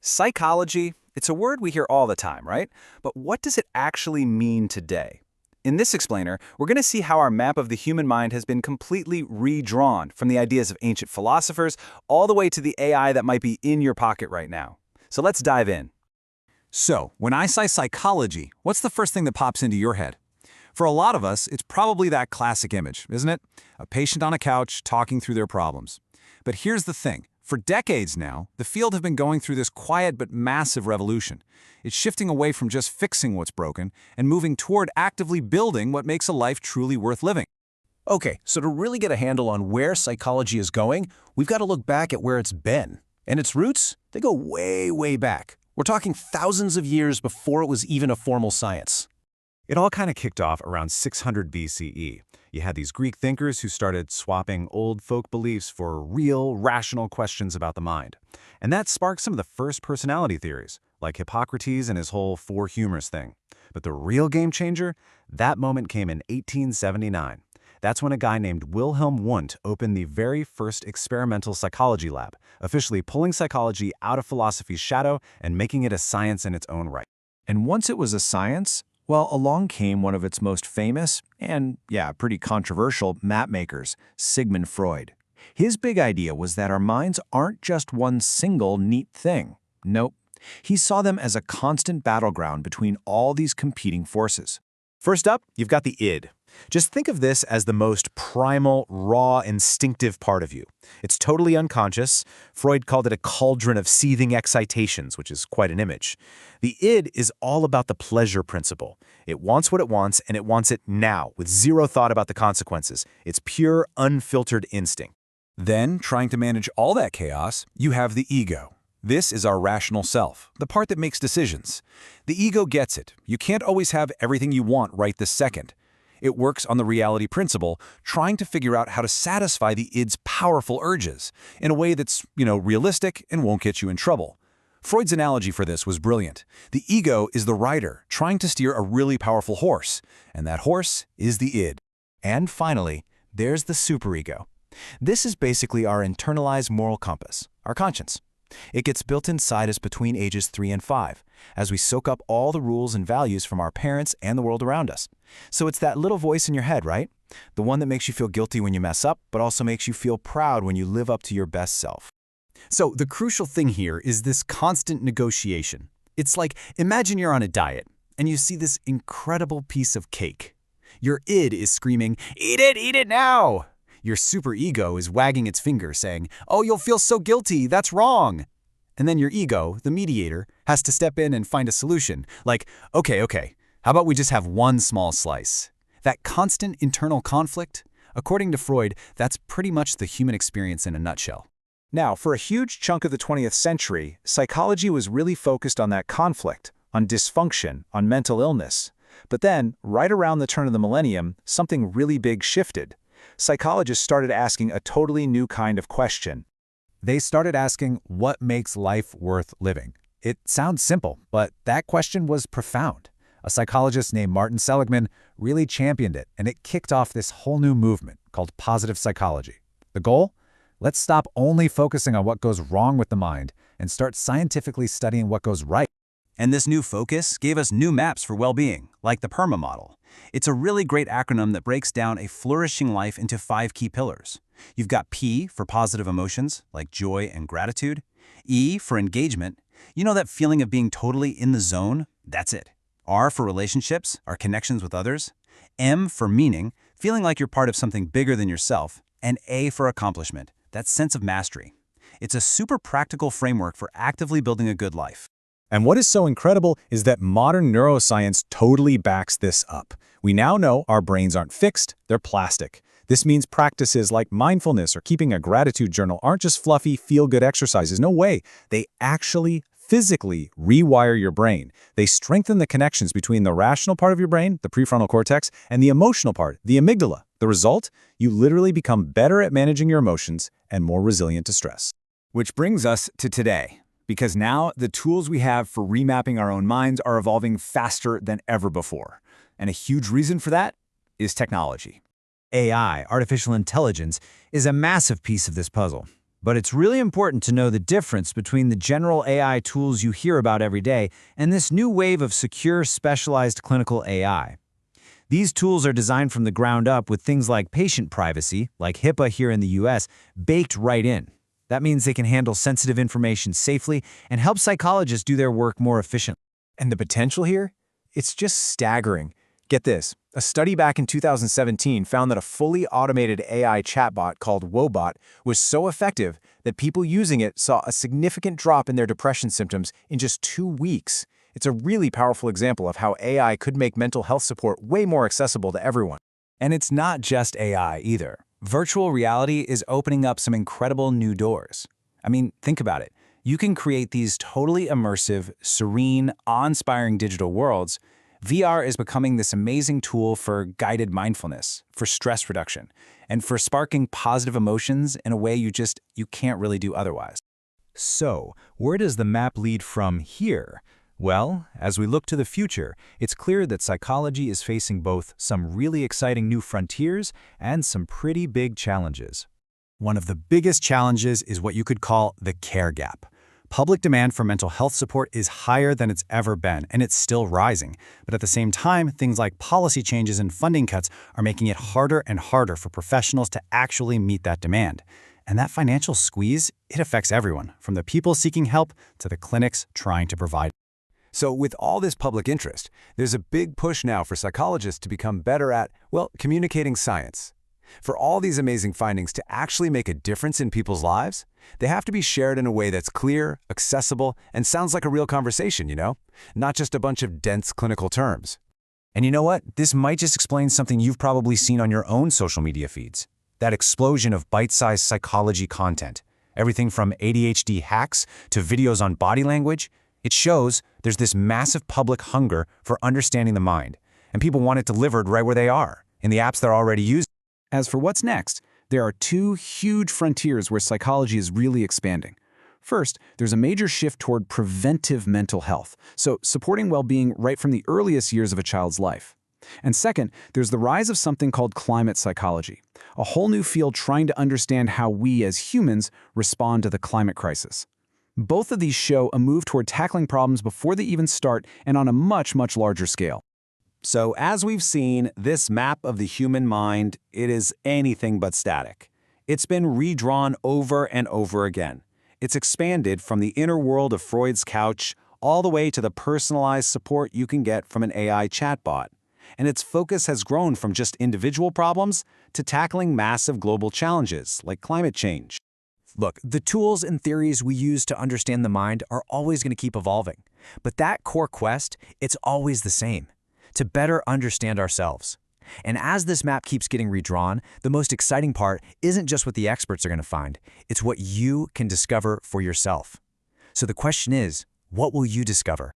Psychology, it's a word we hear all the time, right? But what does it actually mean today? In this explainer, we're going to see how our map of the human mind has been completely redrawn from the ideas of ancient philosophers all the way to the AI that might be in your pocket right now. So let's dive in. So, when I say psychology, what's the first thing that pops into your head? For a lot of us, it's probably that classic image, isn't it? A patient on a couch talking through their problems. But here's the thing. For decades now, the field have been going through this quiet but massive revolution. It's shifting away from just fixing what's broken and moving toward actively building what makes a life truly worth living. Okay, so to really get a handle on where psychology is going, we've got to look back at where it's been. And its roots, they go way, way back. We're talking thousands of years before it was even a formal science. It all kind of kicked off around 600 BCE. You had these Greek thinkers who started swapping old folk beliefs for real, rational questions about the mind. And that sparked some of the first personality theories, like Hippocrates and his whole four humors thing. But the real game changer, that moment came in 1879. That's when a guy named Wilhelm Wundt opened the very first experimental psychology lab, officially pulling psychology out of philosophy's shadow and making it a science in its own right. And once it was a science, well, along came one of its most famous and, pretty controversial mapmakers, Sigmund Freud. His big idea was that our minds aren't just one single neat thing. Nope. He saw them as a constant battleground between all these competing forces. First up, you've got the id. Just think of this as the most primal, raw, instinctive part of you. It's totally unconscious. Freud called it a cauldron of seething excitations, which is quite an image. The id is all about the pleasure principle. It wants what it wants, and it wants it now, with zero thought about the consequences. It's pure, unfiltered instinct. Then, trying to manage all that chaos, you have the ego. This is our rational self, the part that makes decisions. The ego gets it. You can't always have everything you want right this second. It works on the reality principle, trying to figure out how to satisfy the id's powerful urges in a way that's, realistic and won't get you in trouble. Freud's analogy for this was brilliant. The ego is the rider trying to steer a really powerful horse, and that horse is the id. And finally, there's the superego. This is basically our internalized moral compass, our conscience. It gets built inside us between ages 3 and 5, as we soak up all the rules and values from our parents and the world around us. So it's that little voice in your head, right? The one that makes you feel guilty when you mess up, but also makes you feel proud when you live up to your best self. So the crucial thing here is this constant negotiation. It's like, imagine you're on a diet, and you see this incredible piece of cake. Your id is screaming, eat it now! Your superego is wagging its finger saying, oh, you'll feel so guilty, that's wrong. And then your ego, the mediator, has to step in and find a solution. Like, okay, how about we just have one small slice? That constant internal conflict, according to Freud, that's pretty much the human experience in a nutshell. Now, for a huge chunk of the 20th century, psychology was really focused on that conflict, on dysfunction, on mental illness. But then, right around the turn of the millennium, something really big shifted. Psychologists started asking a totally new kind of question. They started asking, what makes life worth living? It sounds simple, but that question was profound. A psychologist named Martin Seligman really championed it, and it kicked off this whole new movement called positive psychology. The goal? Let's stop only focusing on what goes wrong with the mind and start scientifically studying what goes right. And this new focus gave us new maps for well-being, like the PERMA model. It's a really great acronym that breaks down a flourishing life into 5 key pillars. You've got P for positive emotions, like joy and gratitude. E for engagement. You know that feeling of being totally in the zone? That's it. R for relationships, our connections with others. M for meaning, feeling like you're part of something bigger than yourself. And A for accomplishment, that sense of mastery. It's a super practical framework for actively building a good life. And what is so incredible is that modern neuroscience totally backs this up. We now know our brains aren't fixed, they're plastic. This means practices like mindfulness or keeping a gratitude journal aren't just fluffy, feel-good exercises. No way. They actually physically rewire your brain. They strengthen the connections between the rational part of your brain, the prefrontal cortex, and the emotional part, the amygdala. The result? You literally become better at managing your emotions and more resilient to stress. Which brings us to today. Because now the tools we have for remapping our own minds are evolving faster than ever before. And a huge reason for that is technology. AI, artificial intelligence, is a massive piece of this puzzle. But it's really important to know the difference between the general AI tools you hear about every day and this new wave of secure, specialized clinical AI. These tools are designed from the ground up with things like patient privacy, like HIPAA here in the US, baked right in. That means they can handle sensitive information safely and help psychologists do their work more efficiently. And the potential here? It's just staggering. Get this, a study back in 2017 found that a fully automated AI chatbot called Wobot was so effective that people using it saw a significant drop in their depression symptoms in just 2 weeks. It's a really powerful example of how AI could make mental health support way more accessible to everyone. And it's not just AI either. Virtual reality is opening up some incredible new doors. I mean, think about it. You can create these totally immersive, serene, awe-inspiring digital worlds. VR is becoming this amazing tool for guided mindfulness, for stress reduction, and for sparking positive emotions in a way you can't really do otherwise. So, where does the map lead from here? Well, as we look to the future, it's clear that psychology is facing both some really exciting new frontiers and some pretty big challenges. One of the biggest challenges is what you could call the care gap. Public demand for mental health support is higher than it's ever been, and it's still rising. But at the same time, things like policy changes and funding cuts are making it harder and harder for professionals to actually meet that demand. And that financial squeeze, it affects everyone, from the people seeking help to the clinics trying to provide. So with all this public interest, there's a big push now for psychologists to become better at, well, communicating science. For all these amazing findings to actually make a difference in people's lives, they have to be shared in a way that's clear, accessible, and sounds like a real conversation, not just a bunch of dense clinical terms. And you know what? This might just explain something you've probably seen on your own social media feeds. That explosion of bite-sized psychology content. Everything from ADHD hacks to videos on body language. It shows there's this massive public hunger for understanding the mind, and people want it delivered right where they are, in the apps they're already using. As for what's next, there are 2 huge frontiers where psychology is really expanding. First, there's a major shift toward preventive mental health, so supporting well-being right from the earliest years of a child's life. And second, there's the rise of something called climate psychology, a whole new field trying to understand how we as humans respond to the climate crisis. Both of these show a move toward tackling problems before they even start and on a much, much larger scale. So as we've seen, this map of the human mind, it is anything but static. It's been redrawn over and over again. It's expanded from the inner world of Freud's couch all the way to the personalized support you can get from an AI chatbot. And its focus has grown from just individual problems to tackling massive global challenges like climate change. Look, the tools and theories we use to understand the mind are always going to keep evolving. But that core quest, it's always the same: to better understand ourselves. And as this map keeps getting redrawn, the most exciting part isn't just what the experts are going to find, it's what you can discover for yourself. So the question is, what will you discover?